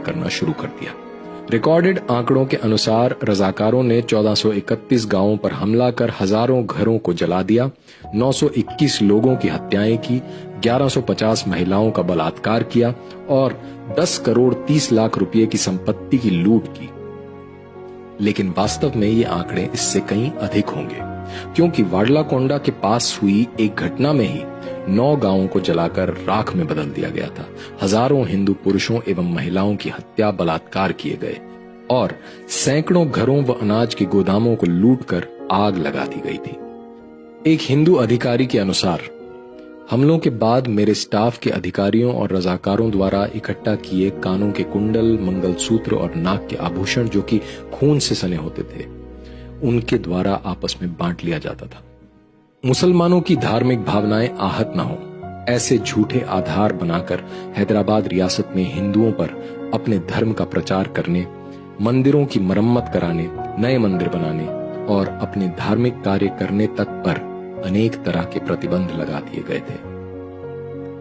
करना शुरू कर दिया। रिकॉर्डेड आंकड़ों के अनुसार रजाकारों ने 1431 गांवों पर हमला कर हजारों घरों को जला दिया, 921 लोगों की हत्याएं की, 1150 महिलाओं का बलात्कार किया और 10 करोड़ 30 लाख रुपए की संपत्ति की लूट की। लेकिन वास्तव में ये आंकड़े इससे कहीं अधिक होंगे, क्योंकि वाडलाकोंडा के पास हुई एक घटना में ही 9 गांवों को जलाकर राख में बदल दिया गया था। हजारों हिंदू पुरुषों एवं महिलाओं की हत्या, बलात्कार किए गए और सैकड़ों घरों व अनाज के गोदामों को लूटकर आग लगा दी गई थी। एक हिंदू अधिकारी के अनुसार हमलों के बाद मेरे स्टाफ के अधिकारियों और रजाकारों द्वारा इकट्ठा किए कानों के कुंडल, मंगलसूत्र और नाक के आभूषण जो कि खून से सने होते थे, उनके द्वारा आपस में बांट लिया जाता था। मुसलमानों की धार्मिक भावनाएं आहत न हो, ऐसे झूठे आधार बनाकर हैदराबाद रियासत में हिंदुओं पर अपने धर्म का प्रचार करने, मंदिरों की मरम्मत कराने, नए मंदिर बनाने और अपने धार्मिक कार्य करने तक पर अनेक तरह के प्रतिबंध लगा दिए गए थे।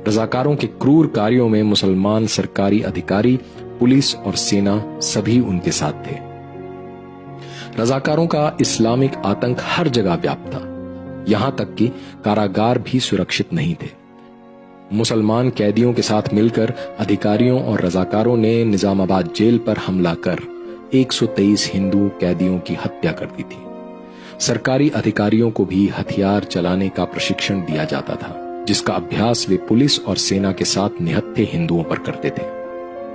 रजाकारों के क्रूर कार्यों में मुसलमान सरकारी अधिकारी, पुलिस और सेना सभी उनके साथ थे। रजाकारों का इस्लामिक आतंक हर जगह व्याप्त था, यहां तक कि कारागार भी सुरक्षित नहीं थे। मुसलमान कैदियों के साथ मिलकर अधिकारियों और रजाकारों ने निजामाबाद जेल पर हमला कर 123 हिंदू कैदियों की हत्या कर दी थी। सरकारी अधिकारियों को भी हथियार चलाने का प्रशिक्षण दिया जाता था, जिसका अभ्यास वे पुलिस और सेना के साथ निहत्थे हिंदुओं पर करते थे।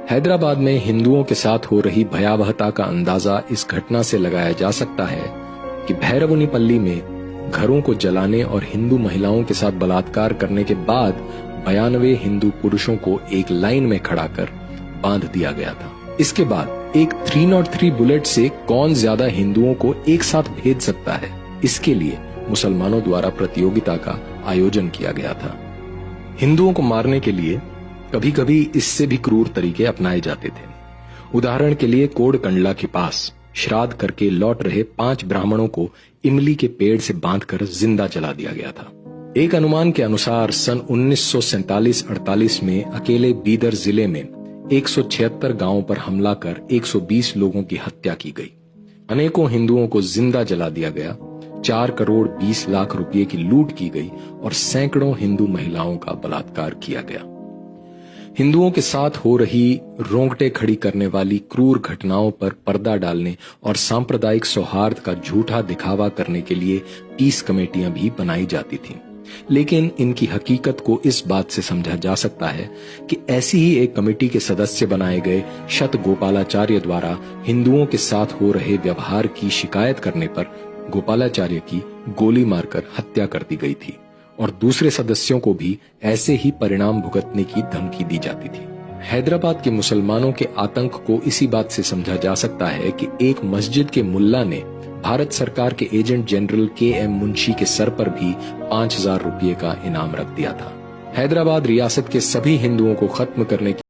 हैदराबाद में हिंदुओं के साथ हो रही भयावहता का अंदाजा इस घटना से लगाया जा सकता है कि भैरवनीपल्ली में घरों को जलाने और हिंदू महिलाओं के साथ बलात्कार करने के बाद 92 हिंदू पुरुषों को एक लाइन में खड़ा कर बांध दिया गया था। इसके बाद एक 303 बुलेट से कौन ज्यादा हिंदुओं को एक साथ भेज सकता है, इसके लिए मुसलमानों द्वारा प्रतियोगिता का आयोजन किया गया था। हिंदुओं को मारने के लिए कभी कभी इससे भी क्रूर तरीके अपनाए जाते थे। उदाहरण के लिए कोडकंडला के पास श्राद्ध करके लौट रहे 5 ब्राह्मणों को इमली के पेड़ से बांधकर जिंदा जला दिया गया था। एक अनुमान के अनुसार सन 1947-48 में अकेले बीदर जिले में 176 गांवों पर हमला कर 120 लोगों की हत्या की गई। अनेकों हिंदुओं को जिंदा जला दिया गया, 4 करोड़ 20 लाख रुपए की लूट की गई और सैकड़ों हिंदू महिलाओं का बलात्कार किया गया। हिंदुओं के साथ हो रही रोंगटे खड़ी करने वाली क्रूर घटनाओं पर पर्दा डालने और सांप्रदायिक सौहार्द का झूठा दिखावा करने के लिए पीस कमेटियां भी बनाई जाती थीं। लेकिन इनकी हकीकत को इस बात से समझा जा सकता है कि ऐसी ही एक कमेटी के सदस्य बनाए गए शत गोपालाचार्य द्वारा हिंदुओं के साथ हो रहे व्यवहार की शिकायत करने पर गोपालाचार्य की गोली मारकर हत्या कर दी गई थी और दूसरे सदस्यों को भी ऐसे ही परिणाम भुगतने की धमकी दी जाती थी। हैदराबाद के मुसलमानों के आतंक को इसी बात से समझा जा सकता है कि एक मस्जिद के मुल्ला ने भारत सरकार के एजेंट जनरल KM मुंशी के सर पर भी 5000 रुपये का इनाम रख दिया था। हैदराबाद रियासत के सभी हिंदुओं को खत्म करने की